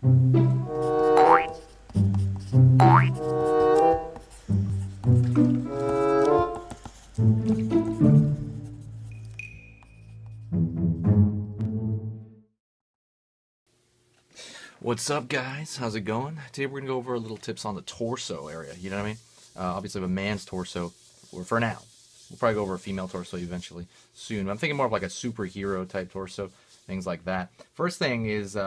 What's up, guys? How's it going? Today we're going to go over a little tips on the torso area. You know what I mean? Obviously, a man's torso, or for now. We'll probably go over a female torso eventually, soon. But I'm thinking more of like a superhero type torso, things like that. First thing is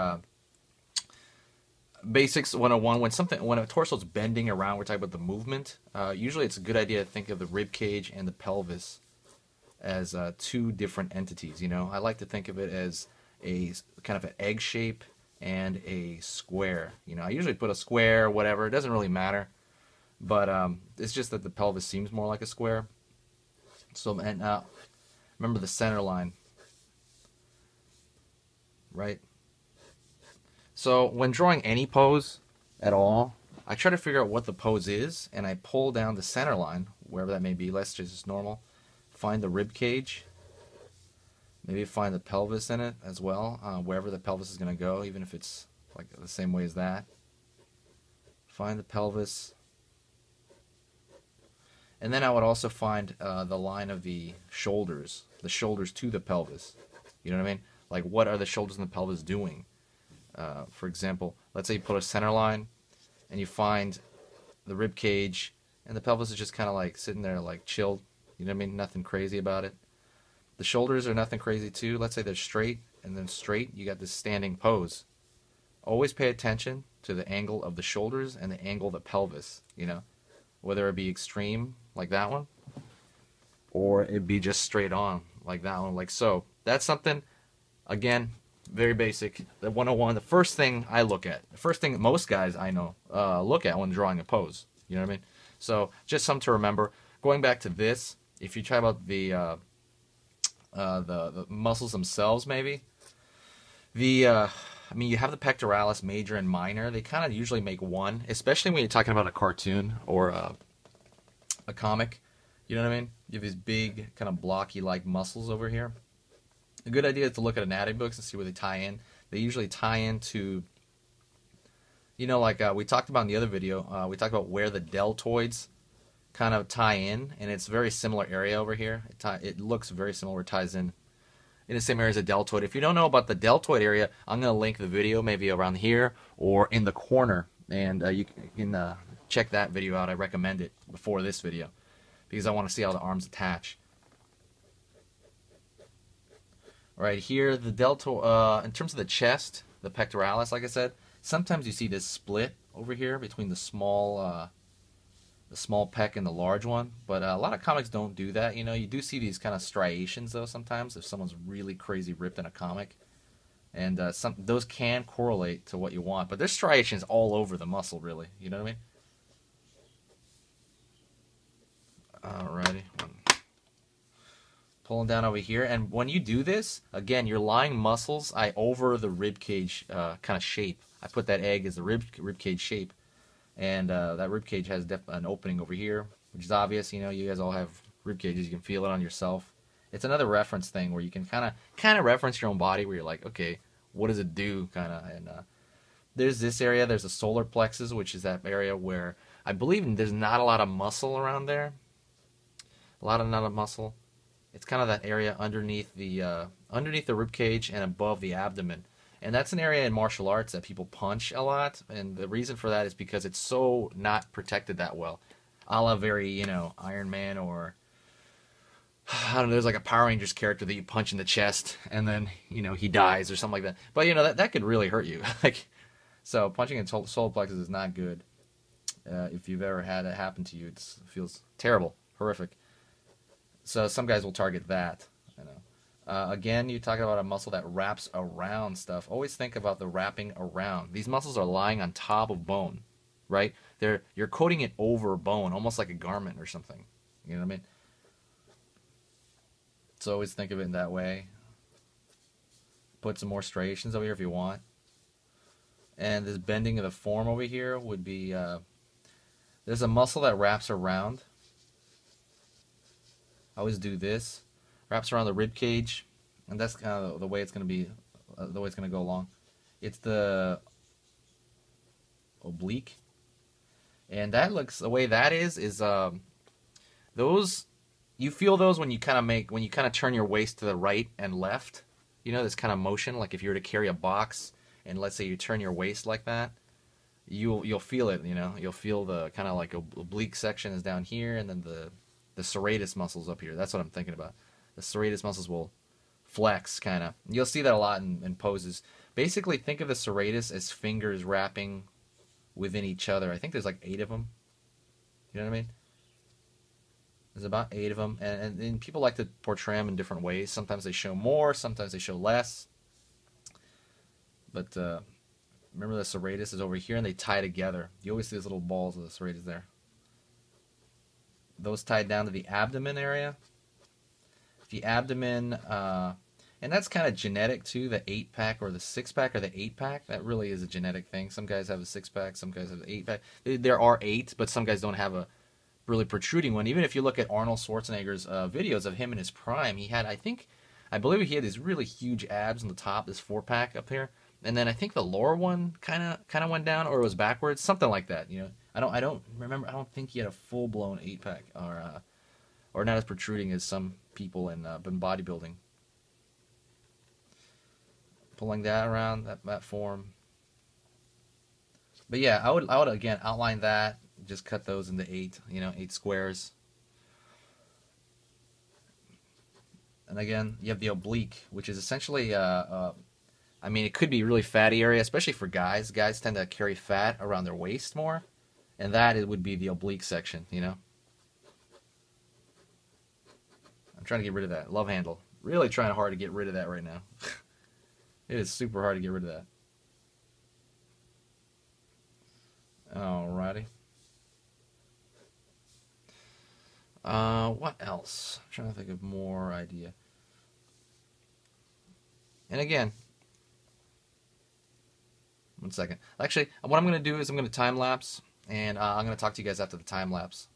basics 101. When a torso is bending around, we're talking about the movement. Usually, it's a good idea to think of the rib cage and the pelvis as two different entities. You know, I like to think of it as a kind of an egg shape and a square. You know, I usually put a square, whatever. It doesn't really matter, but it's just that the pelvis seems more like a square. So, and remember the center line, right? So when drawing any pose at all, I try to figure out what the pose is, and I pull down the center line, wherever that may be. Let's just normal. Find the rib cage. Maybe find the pelvis in it as well, wherever the pelvis is going to go, even if it's like the same way as that. Find the pelvis. And then I would also find the line of the shoulders to the pelvis. You know what I mean? Like, what are the shoulders and the pelvis doing? For example, let's say you put a center line, and you find the rib cage, and the pelvis is just kind of like sitting there like chilled. You know what I mean? Nothing crazy about it. The shoulders are nothing crazy too. Let's say they're straight, and then straight, you got this standing pose. Always pay attention to the angle of the shoulders and the angle of the pelvis, you know, whether it be extreme like that one, or it be just straight on like that one, like so. That's something, again, very basic. The 101, the first thing I look at, the first thing most guys I know look at when drawing a pose, you know what I mean? So just something to remember. Going back to this, if you try about the muscles themselves, maybe. I mean, you have the pectoralis major and minor. They kind of usually make one, especially when you're talking about a cartoon or a comic. You know what I mean? You have these big, kind of blocky-like muscles over here. A good idea is to look at anatomy books and see where they tie in. They usually tie into, you know, like we talked about in the other video. We talked about where the deltoids kind of tie in, and it's a very similar area over here. It looks very similar. It ties in the same area as a deltoid. If you don't know about the deltoid area, I'm going to link the video maybe around here or in the corner, and you can check that video out. I recommend it before this video because I want to see how the arms attach. Right here, the deltoid, in terms of the chest, the pectoralis, like I said, sometimes you see this split over here between the small pec and the large one, but a lot of comics don't do that. You know, you do see these kind of striations though sometimes if someone's really crazy ripped in a comic, and those can correlate to what you want. But there's striations all over the muscle, really. You know what I mean? Alrighty, pulling down over here, and when you do this, again, you're lying muscles over the rib cage kind of shape. I put that egg as the rib cage shape. And that rib cage has an opening over here, which is obvious. You know, you guys all have rib cages. You can feel it on yourself. It's another reference thing where you can kind of reference your own body, where you're like, okay, what does it do, kind of. And there's this area. There's a solar plexus, which is that area where I believe there's not a lot of muscle around there. Not a muscle. It's kind of that area underneath the rib cage and above the abdomen. And that's an area in martial arts that people punch a lot, and the reason for that is because it's so not protected that well. A la very, you know, Iron Man, or I don't know, there's like a Power Rangers character that you punch in the chest and then, you know, he dies or something like that. But, you know, that could really hurt you. Like, so punching in solar plexus is not good. If you've ever had it happen to you, it feels terrible, horrific. So some guys will target that, you know. Again, you're talking about a muscle that wraps around stuff. Always think about the wrapping around. These muscles are lying on top of bone, right? You're coating it over bone, almost like a garment or something. You know what I mean? So always think of it in that way. Put some more striations over here if you want. And this bending of the form over here would be, there's a muscle that wraps around. I always do this. Wraps around the rib cage, and that's kind of the way it's going to be, the way it's going to go along. It's the oblique. And that looks, the way that is those, you feel those when you kind of turn your waist to the right and left. You know, this kind of motion, like if you were to carry a box and let's say you turn your waist like that, you'll feel it, you know. You'll feel the kind of like oblique section is down here, and then the serratus muscles up here. That's what I'm thinking about. The serratus muscles will flex, kind of. You'll see that a lot in poses. Basically, think of the serratus as fingers wrapping within each other. I think there's like 8 of them. You know what I mean? There's about 8 of them, and people like to portray them in different ways. Sometimes they show more, sometimes they show less. But remember, the serratus is over here, and they tie together. You always see these little balls of the serratus there. Those tied down to the abdomen area. The abdomen, and that's kind of genetic too. The 8-pack or the 6-pack or the 8-pack. That really is a genetic thing. Some guys have a 6-pack, some guys have an 8-pack. There are 8, but some guys don't have a really protruding one. Even if you look at Arnold Schwarzenegger's videos of him in his prime, he had, I believe he had these really huge abs on the top, this 4-pack up here, and then I think the lower one kind of went down, or it was backwards, something like that. You know, I don't remember. I don't think he had a full blown 8-pack, or not as protruding as some people in bodybuilding. Pulling that around that form. But yeah, I would again outline that. Just cut those into 8, 8 squares. And again, you have the oblique, which is essentially, I mean, it could be a really fatty area, especially for guys. Guys tend to carry fat around their waist more, and that it would be the oblique section, you know. I'm trying to get rid of that. Love handle. Really trying hard to get rid of that right now. It is super hard to get rid of that. Alrighty. What else? I'm trying to think of more idea. And again, one second. Actually, what I'm going to do is I'm going to time lapse, and I'm going to talk to you guys after the time lapse.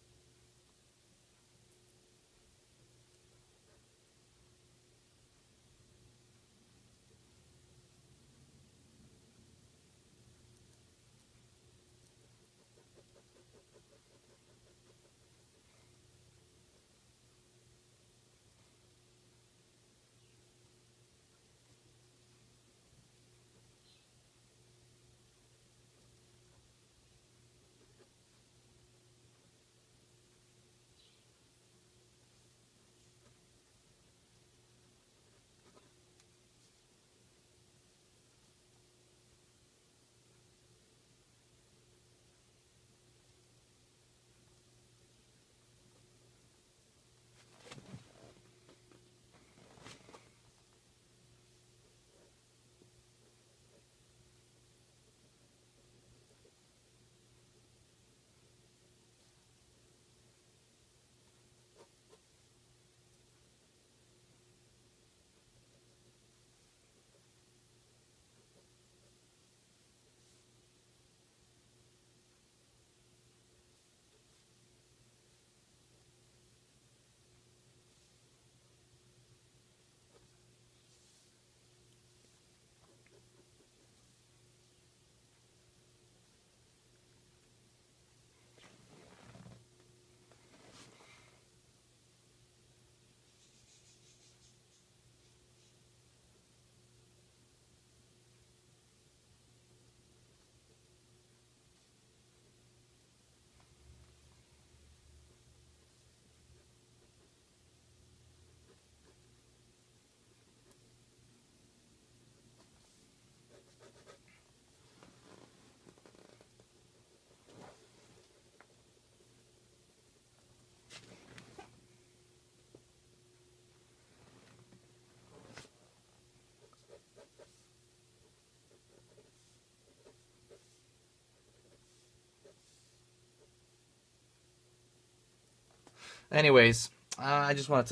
Anyways, I just wanted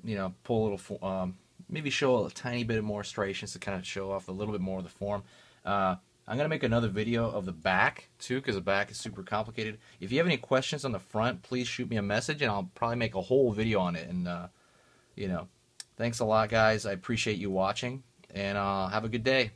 to, pull a little, maybe show a tiny bit more striations to kind of show off a little bit more of the form. I'm going to make another video of the back, too, because the back is super complicated. If you have any questions on the front, please shoot me a message, and I'll probably make a whole video on it. And, thanks a lot, guys. I appreciate you watching, and have a good day.